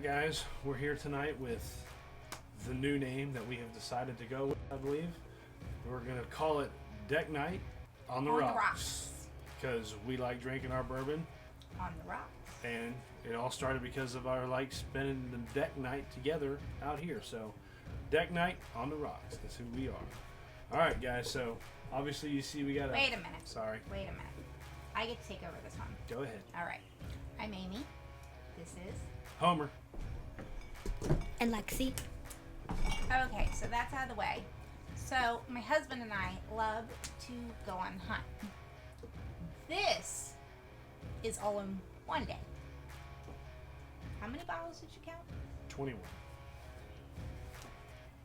Alright guys, we're here tonight with the new name that we have decided to go with, I believe. We're going to call it Deck Night on the Rocks. Because we like drinking our bourbon. On the rocks. And it all started because of our like spending the deck night together out here. So, Deck Night on the Rocks. That's who we are. Alright guys, so obviously you see we got a... Wait a minute. Sorry. Wait a minute. I get to take over this one. Go ahead. Alright. I'm Amy. This is... Homer. And Lexi. Okay, so that's out of the way. So, my husband and I love to go on hunt. This is all in one day. How many bottles did you count? 21.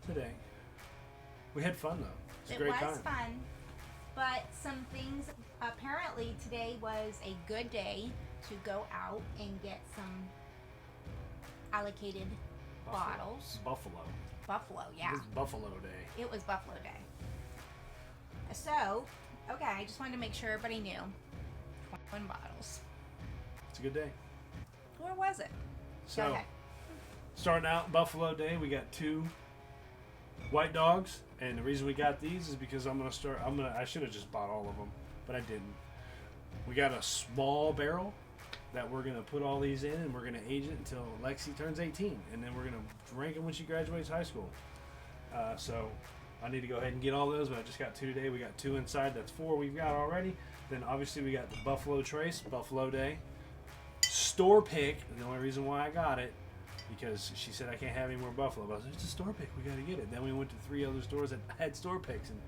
Today. We had fun though. It was a great time. Fun, but some things, apparently today was a good day to go out and get some allocated bottles. Buffalo, yeah. It was Buffalo Day. It was Buffalo Day. So, okay, I just wanted to make sure everybody knew. 21 bottles. It's a good day. Where was it? So, okay. Starting out Buffalo Day, we got 2 white dogs, and the reason we got these is because I should have just bought all of them, but I didn't. We got a small barrel that we're gonna put all these in, and we're gonna age it until Lexi turns 18, and then we're gonna drink them when she graduates high school. So I need to go ahead and get all those, but I just got 2 today. We got 2 inside. That's 4 we've got already. Then obviously we got the Buffalo Trace, Buffalo Day. Store pick, the only reason why I got it, because she said I can't have any more Buffalo. But I was like, it's a store pick, we gotta get it. Then we went to 3 other stores that had store picks, and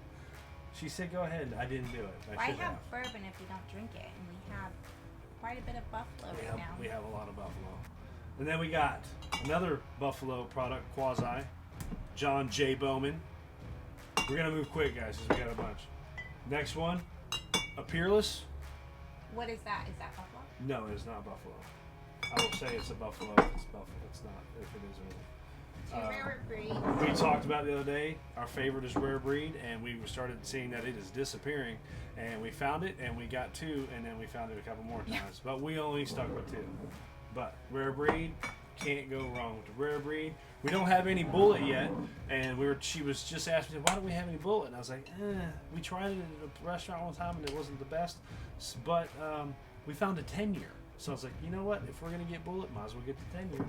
she said go ahead. I didn't do it. Why have bourbon if we don't drink it? And we have quite a bit of Buffalo right now. We have a lot of Buffalo. And then we got another Buffalo product, Quasi, John J. Bowman. We're gonna move quick, guys, because we got a bunch. Next one, a Peerless. What is that? Is that Buffalo? No, it's not Buffalo. I will say it's a Buffalo. It's Buffalo. It's not. If it is, it isn't. Rare breed. We talked about the other day. Our favorite is Rare Breed, and we started seeing that it is disappearing. And we found it, and we got 2, and then we found it a couple more times. But we only stuck with 2. But Rare Breed, can't go wrong with the Rare Breed. We don't have any Bullet yet, and she was just asking me, why don't we have any Bullet? And I was like, we tried it at a restaurant one time, and it wasn't the best. But we found a 10-year. So I was like, you know what? If we're going to get Bullet, might as well get the 10-year.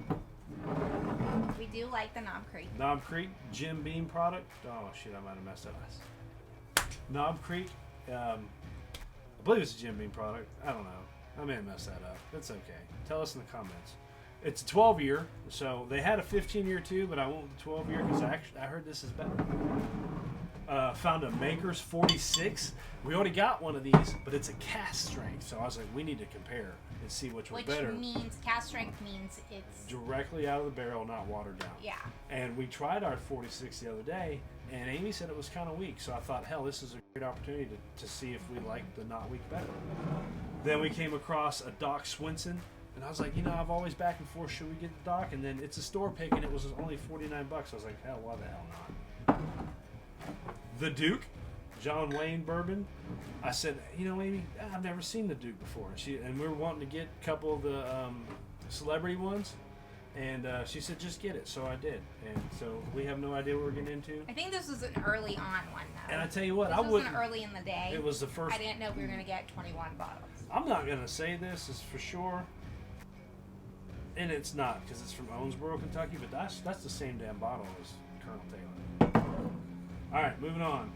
We do like the Knob Creek. Knob Creek, Jim Beam product. Oh, shit, I might have messed up. Knob Creek, I believe it's a Jim Beam product. I don't know. I may have messed that up. That's okay. Tell us in the comments. It's a 12-year, so they had a 15-year too, but I went with the 12-year because I heard this is better. Found a Maker's 46. We already got one of these, but it's a cast strength. So I was like, we need to compare and see which one's better. Which means cast strength means it's directly out of the barrel, not watered down. Yeah. And we tried our 46 the other day, and Amy said it was kind of weak. So I thought, hell, this is a great opportunity to see if we like the not weak better. Then we came across a Doc Swinson. And I was like, I've always back and forth, should we get the Doc? And then it's a store pick, and it was only $49. I was like, hell, why the hell not? The Duke, John Wayne Bourbon. I said, Amy, I've never seen the Duke before. And we were wanting to get a couple of the celebrity ones. And she said, just get it. So I did. And so we have no idea what we're getting into. I think this was an early on one, though. And I tell you what, this wasn't early in the day. It was the first. I didn't know we were going to get 21 bottles. I'm not going to say this is for sure. And it's not, because it's from Owensboro, Kentucky, but that's the same damn bottle as Colonel Taylor. Alright, moving on.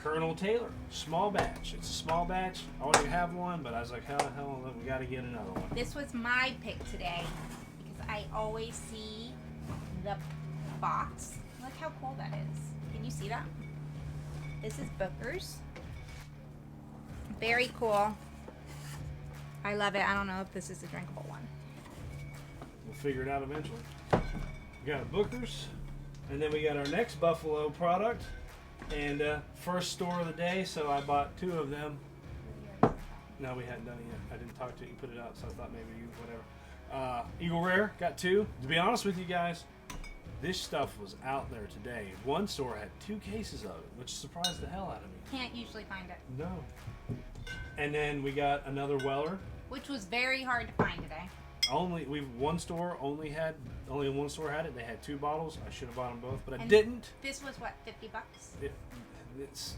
Colonel Taylor, small batch. It's a small batch. I already have one, but I was like, hell, we got to get another one. This was my pick today, because I always see the box. Look how cool that is. Can you see that? This is Booker's. Very cool. I love it. I don't know if this is a drinkable one. We'll figure it out eventually. We got a Booker's, and then we got our next Buffalo product, and first store of the day, so I bought 2 of them. No, we hadn't done it yet. I didn't talk to you. Put it out, so I thought maybe you, whatever. Eagle Rare, got 2. To be honest with you guys, this stuff was out there today. One store had 2 cases of it, which surprised the hell out of me. Can't usually find it. No. And then we got another Weller, Which was very hard to find today. Only one store had it. They had 2 bottles. I should have bought them both, but I didn't. This was what, $50?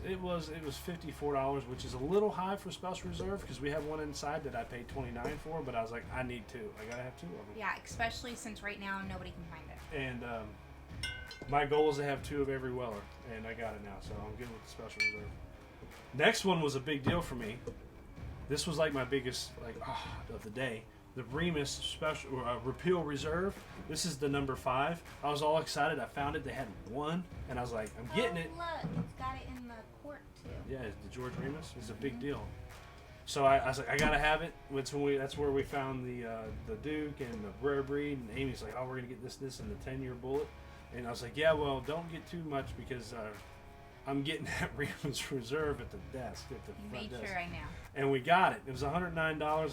It was $54, which is a little high for special reserve because we have one inside that I paid $29 for. But I was like, I need 2. I gotta have 2 of them. Yeah, especially since right now nobody can find it. And my goal is to have 2 of every Weller, and I got it now, so I'm good with the special reserve. Next one was a big deal for me. This was like my biggest of the day. The Remus Special Repeal Reserve. This is the number 5. I was all excited. I found it. They had 1, and I was like, I'm getting it. Look, it's got it in the quart too. Yeah, the George Remus is a big deal. So I was like, I gotta have it. That's where we found the Duke and the Rare Breed. And Amy's like, oh, we're gonna get this and the 10-year Bullet. And I was like, yeah, well, don't get too much because I'm getting that Remus Reserve at the desk at the front Made desk. sure I know. And we got it. It was $109.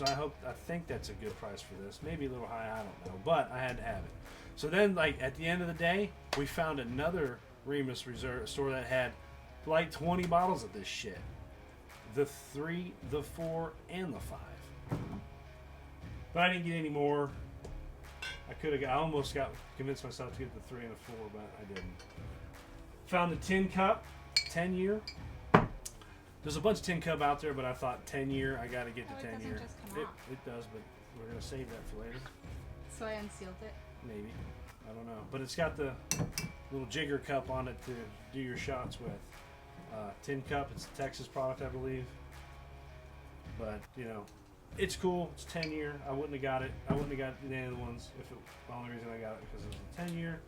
I think that's a good price for this. Maybe a little high, I don't know. But I had to have it. So then, like, at the end of the day, we found another Remus Reserve store that had like 20 bottles of this shit. The 3, the 4, and the 5. But I didn't get any more. I almost got convinced myself to get the 3 and the 4, but I didn't. Found the Tin Cup, 10-year. There's a bunch of Tin Cup out there, but I thought 10-year. I got to get the 10-year. It doesn't just come off. It does, but we're gonna save that for later. So I unsealed it. Maybe. I don't know. But it's got the little jigger cup on it to do your shots with. Tin Cup, it's a Texas product, I believe. But, it's cool. It's 10-year. I wouldn't have got it. I wouldn't have got any of the ones if the only reason I got it because it was a 10-year.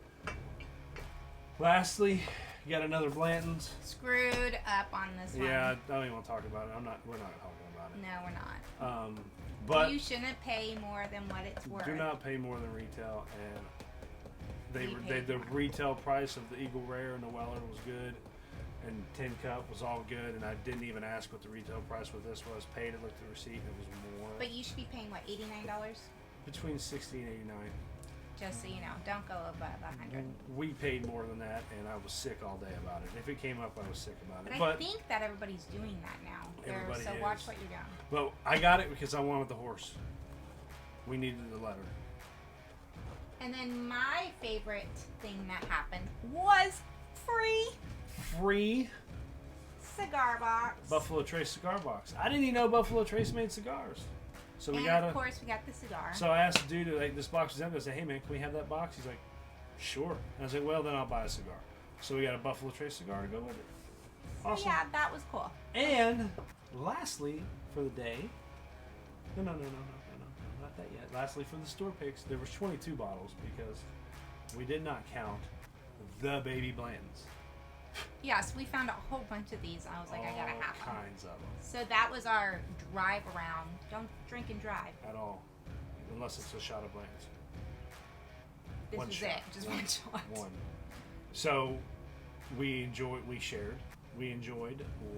Lastly, you got another Blanton's. Screwed up on this one. Yeah, I don't even want to talk about it. We're not talking about it. No, we're not. But you shouldn't pay more than what it's worth. do not pay more than retail, and the more. retail price of the Eagle Rare and the Weller was good, and Tin Cup was all good, and I didn't even ask what the retail price with this was. Paid it, looked at the receipt, and it was more. But you should be paying what, $89? Between $60 and $89. Just so you know, don't go above 100. We paid more than that, and I was sick all day about it. If it came up, I was sick about it. But I think that everybody's doing that now. Everybody so is. watch what you're doing. But I got it because I wanted the horse. We needed the letter. And then my favorite thing that happened was free cigar box. Buffalo Trace cigar box. I didn't even know Buffalo Trace made cigars. So we got of course, we got the cigar. So I asked the dude, like, this box is empty. I said, hey, man, can we have that box? He's like, sure. And I was like, well, then I'll buy a cigar. So we got a Buffalo Trace cigar to go with it. Awesome. Yeah, that was cool. And lastly, for the day, no, not that yet. Lastly, for the store picks, there was 22 bottles because we did not count the baby Blantons. Yes, we found a whole bunch of these. I was like, I gotta have them. All kinds of them. So that was our drive around. Don't drink and drive. At all. Unless it's a shot of Blantons. This One was shot. it. Just one shot. One. So we enjoyed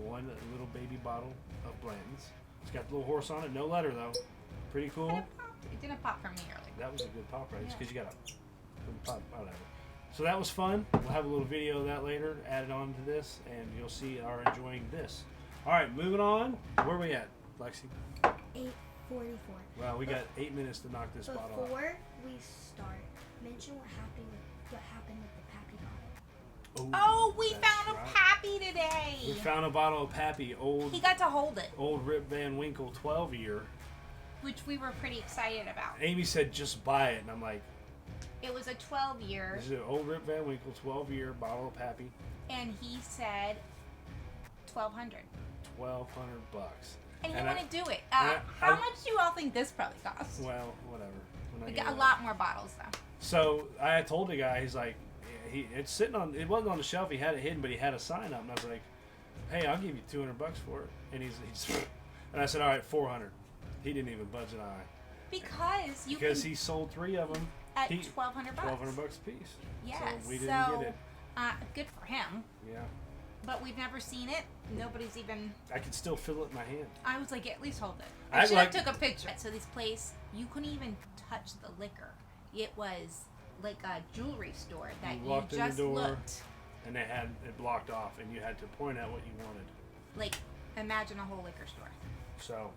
one little baby bottle of Blanton's. It's got the little horse on it. No letter, though. Pretty cool. It didn't pop for me earlier. That was a good pop, right? It's Yeah. because you got a pop, whatever. So that was fun. We'll have a little video of that later, added on to this, and you'll see our enjoying this. All right, moving on. Where are we at, Lexi? 8:44. Well, we got 8 minutes to knock this bottle off. Before we start, mention what happened with the Pappy bottle. Oh, we That's found right. a Pappy today. We found a bottle of Pappy, He got to hold it, old Rip Van Winkle 12-year. which we were pretty excited about. Amy said just buy it, and I'm like, It was a 12-year, this is an old Rip Van Winkle 12-year bottle of Pappy, and he said $1,200. $1,200. And he And wouldn't do it. I- How much do you all think this probably cost? Well, whatever. When I We get got a it. lot more bottles, though. So I told the guy, he's like, it's sitting on, it wasn't on the shelf, he had it hidden, but he had a sign up, and I was like, hey, I'll give you $200 for it. And he's and I said, all right, $400. He didn't even budge an eye. Because He sold 3 of them at $1,200. $1,200 a piece. Yes. So we didn't get it. Good for him. Yeah. But we've never seen it. Nobody's even. I could still feel it in my hand. I was like, at least hold it. I I should have like- took a picture. So this place, you couldn't even touch the liquor. It was like a jewelry store that You you walked in the just door. looked. And they had it blocked off, and you had to point out what you wanted. Like, imagine a whole liquor store. So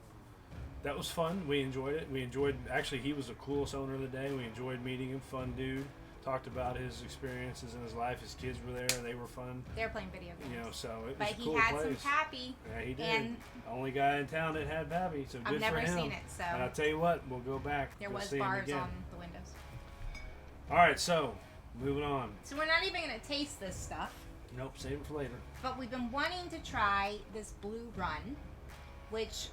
that was fun. We enjoyed it. We enjoyed. Actually, he was the coolest owner of the day. We enjoyed meeting him. Fun dude. Talked about his experiences in his life. His kids were there. They were fun. They're playing video games. You know, so it was but a he cool had place. some Pappy. Yeah, he did. And only guy in town that had Pappy, so good I've never for him. seen it, so And I'll tell you what, we'll go back. there We'll was see him bars again. on the windows. All right, so moving on. So we're not even gonna taste this stuff. Nope, save it for later. But we've been wanting to try this Blue Run, which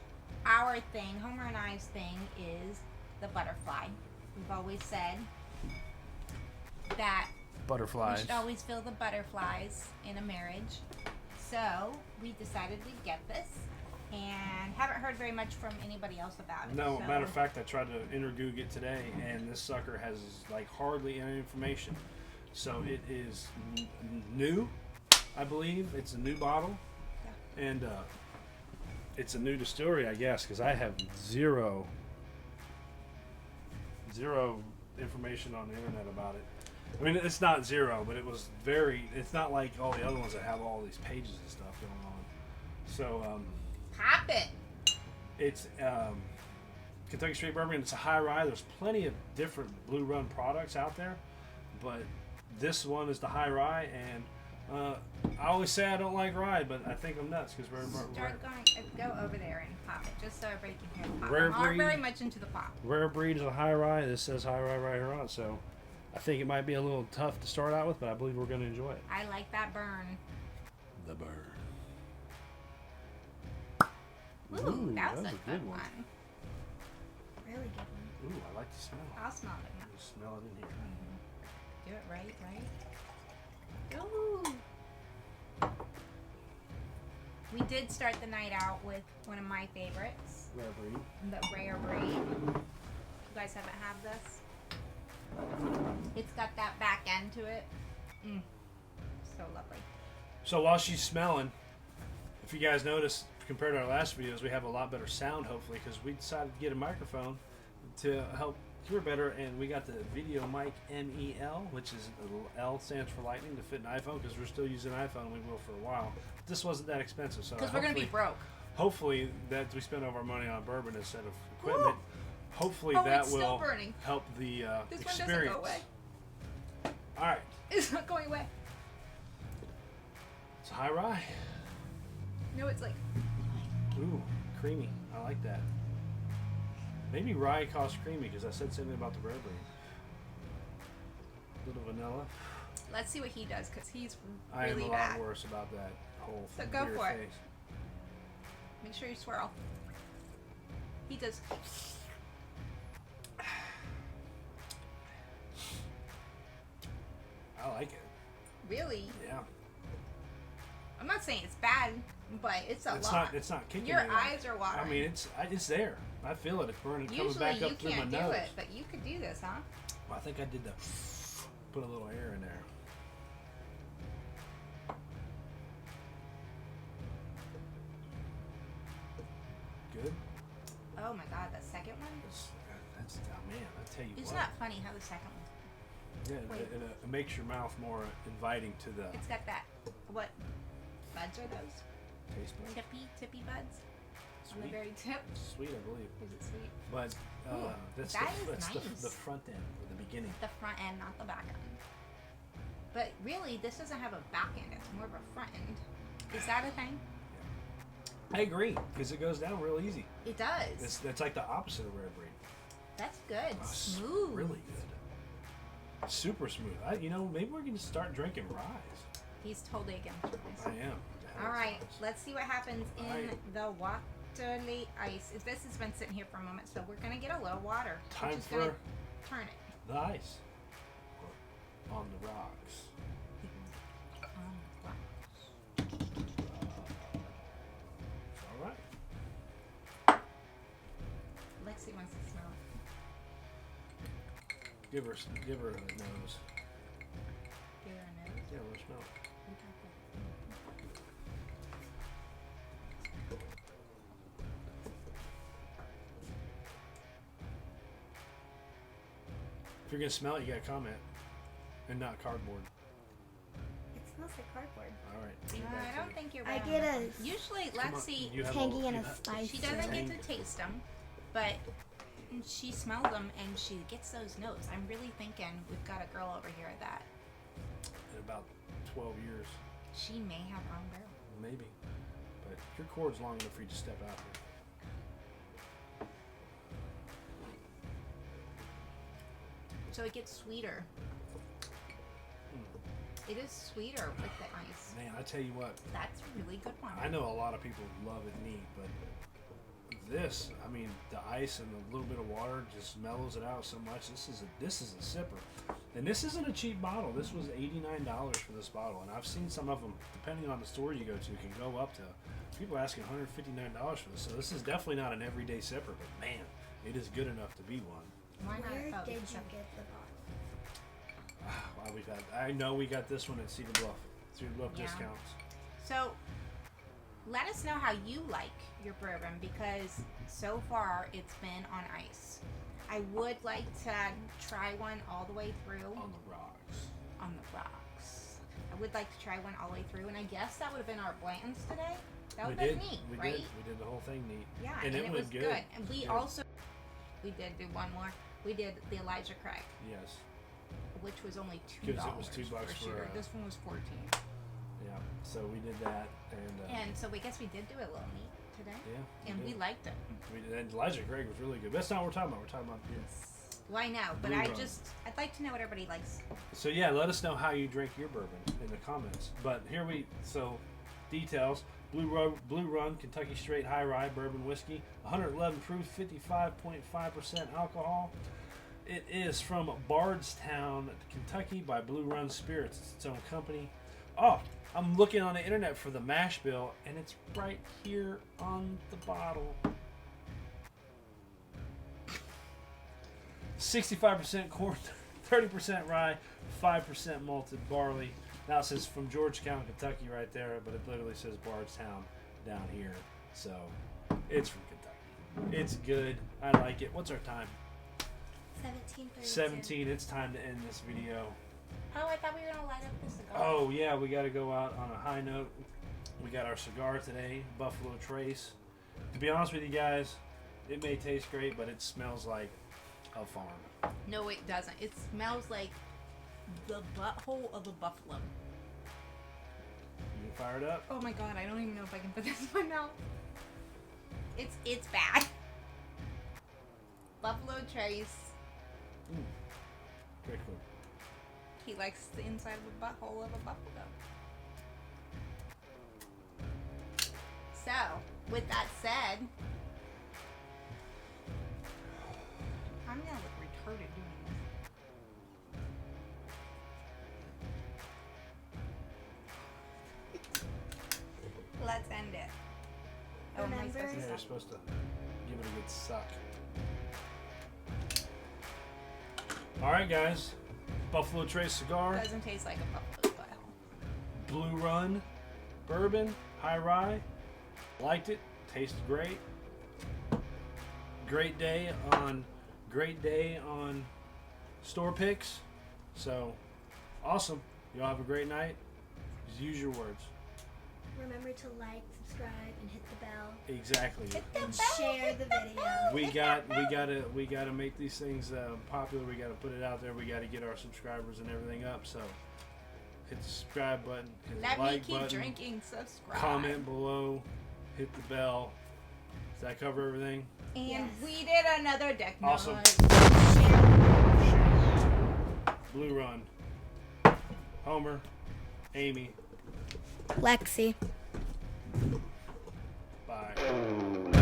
our thing, Homer and I's thing, is the butterfly. We've always said that Butterflies. we should always feel the butterflies in a marriage. So we decided we'd get this, and haven't heard very much from anybody else about it. No, so. matter of fact, I tried to intergoog it today, and this sucker has like hardly any information. So it is new, I believe. It's a new bottle, Yeah. and it's a new distillery, I guess, because I have zero information on the internet about it. I mean, it's not zero, but it was very. It's not like all the other ones that have all these pages and stuff going on. So Pop it. it's Kentucky Straight Bourbon. It's a high rye. There's plenty of different Blue Run products out there, but this one is the high rye. And I always say I don't like rye, but I think I'm nuts because Go over there and pop it, just so everybody can hear the pop. Rare I'm not breed. very much into the pop. Rare breed is a high rye. This says high rye right here on it, so I think it might be a little tough to start out with, but I believe we're going to enjoy it. I like that burn. The burn. Ooh, that was a a good one. Really good one. Ooh, I like the smell. I'll smell it. You smell it in here. Do it right. Ooh. We did start the night out with one of my favorites, Rare breed. the Rare Breed. You guys haven't had this? It's got that back end to it. So lovely. So while she's smelling, if you guys notice, compared to our last videos, we have a lot better sound, hopefully, because we decided to get a microphone to help hear better, and we got the Video Mic MEL, which is the L stands for lightning to fit an iPhone, because we're still using an iPhone, and we will for a while. But this wasn't that expensive, so Because we're going to be broke. hopefully that we spend all of our money on bourbon instead of equipment. Ooh. Hopefully Oh, that it's still will burning. help the This experience. one doesn't go away. All right, It's not going away. it's high rye. No, it's like... Ooh, creamy. I like that. Maybe rye costs creamy because I said something about the rare breed. Little vanilla. Let's see what he does, because he's I am really a bad. lot worse about that whole So go weird for it. face. Make sure you swirl. He does... I like it. Really? Yeah. I'm not saying it's bad, but it's a It's lot. not. It's not kicking Your me, though. eyes are watering. I mean, it's there. I feel it. It's burning. Coming Usually back you up through my can't do nose. it, but you could do this, huh? Well, I think I did the. Put a little air in there. Good. Oh my god, the second one? That's oh man. I tell you It's what. not funny how the second one's... Yeah, Wait. it makes your mouth more inviting to the It's got that... What buds are those? taste buds. Tippy buds? On the Sweet. very tip? Sweet, I believe. Is it sweet? But Ooh, that's that the, is that's nice. the front end or the beginning. The front end, not the back end. But really, this doesn't have a back end. It's more of a front end. Is that a thing? I agree because it goes down real easy. It does. It's like the opposite of rare breed. That's good. Oh, Smooth. Really good. Super smooth. Maybe we're gonna start drinking ryes. He's totally against rice. I am. All right, let's see what happens in Alright. the waterly ice. This has been sitting here for a moment, so we're gonna get a little water. Time which is for gonna turn it. the ice on the rocks. All right. Lexi wants to smell it. Give her a nose. Give her a nose. Yeah, let's smell. If you're gonna smell it, you gotta comment, and not cardboard. It smells like cardboard. All right. I don't think you're I right. get a Usually, Come on, Lexi, you have tangy and a you have- spice. she doesn't to it. get to taste them. But she smells them and she gets those notes. I'm really thinking we've got a girl over here that In about 12 years, she may have her own barrel. maybe. But your cord's long enough for you to step out here. So it gets sweeter. It is sweeter with the ice. Man, I tell you what, That's a really good one. I know a lot of people love it neat, but this, I mean, the ice and a little bit of water just mellows it out so much. This is a sipper, and this isn't a cheap bottle. This was $89 for this bottle, and I've seen some of them, depending on the store you go to, can go up to people are asking $159 for this. So this is definitely not an everyday sipper, but man, it is good enough to be one. Why not? Where Oh, did you it's a- get the bottle? Well, I know we got this one at Cedar Bluff. Cedar Bluff Yeah. discounts. So, let us know how you like your bourbon because so far it's been on ice. I would like to try one all the way through On the rocks. on the rocks. I would like to try one all the way through, and I guess that would have been our Blanton's today. That would have been neat, We right? did. We did the whole thing neat. Yeah, And it was was good. And we Yeah. also we did do one more. We did the Elijah Craig, Yes. which was only $2. Because it was $2 for, shooter. This one was 14. Yeah. So we did that, and And so we guess we did do a little neat today, yeah. and we did. liked it. We did. And Elijah Craig was really good. That's not what we're talking about. We're talking about this. Well, I know, but Blue I'd Run. like to know what everybody likes. So yeah, let us know how you drink your bourbon in the comments. But details. Blue Run, Kentucky Straight High Rye Bourbon Whiskey, 111 proof, 55.5% alcohol. It is from Bardstown, Kentucky by Blue Run Spirits. It's its own company. Oh, I'm looking on the internet for the mash bill, and it's right here on the bottle. 65% corn, 30% rye, 5% malted barley. Now it says from Georgetown, Kentucky right there, but it literally says Bardstown down here. So it's from Kentucky. It's good. I like it. What's our time? 17:32. 17. It's time to end this video. Oh, I thought we were gonna light up the cigar. Oh yeah, we got to go out on a high note. We got our cigar today, Buffalo Trace. To be honest with you guys, it may taste great, but it smells like a farm. No, it doesn't. It smells like the butthole of a buffalo. You can fire it up. Oh my god, I don't even know if I can put this in my mouth. It's bad. Buffalo Trace. Very cool. He likes the inside of the butthole of a buffalo. So, with that said, I'm gonna look retarded doing this. Let's end it. Oh, am I supposed to Remember- Yeah, you're stop? supposed to give it a good suck. All right, guys. Buffalo Trace cigar, Doesn't taste like a buffalo's butthole. Blue Run, bourbon, high rye. Liked it. Tasted great. Great day on store picks. So awesome. Y'all have a great night. Just use your words. Remember to like, subscribe, and hit the bell. Exactly. Hit the And bell. Share the video. we gotta make these things popular. We gotta put it out there. We gotta get our subscribers and everything up. So hit the subscribe button, hit Let the me like keep button, drinking. Subscribe. comment below, hit the bell. Does that cover everything? And Yes. we did another deck Awesome. night. Blue Run. Homer, Amy, Lexi. bye.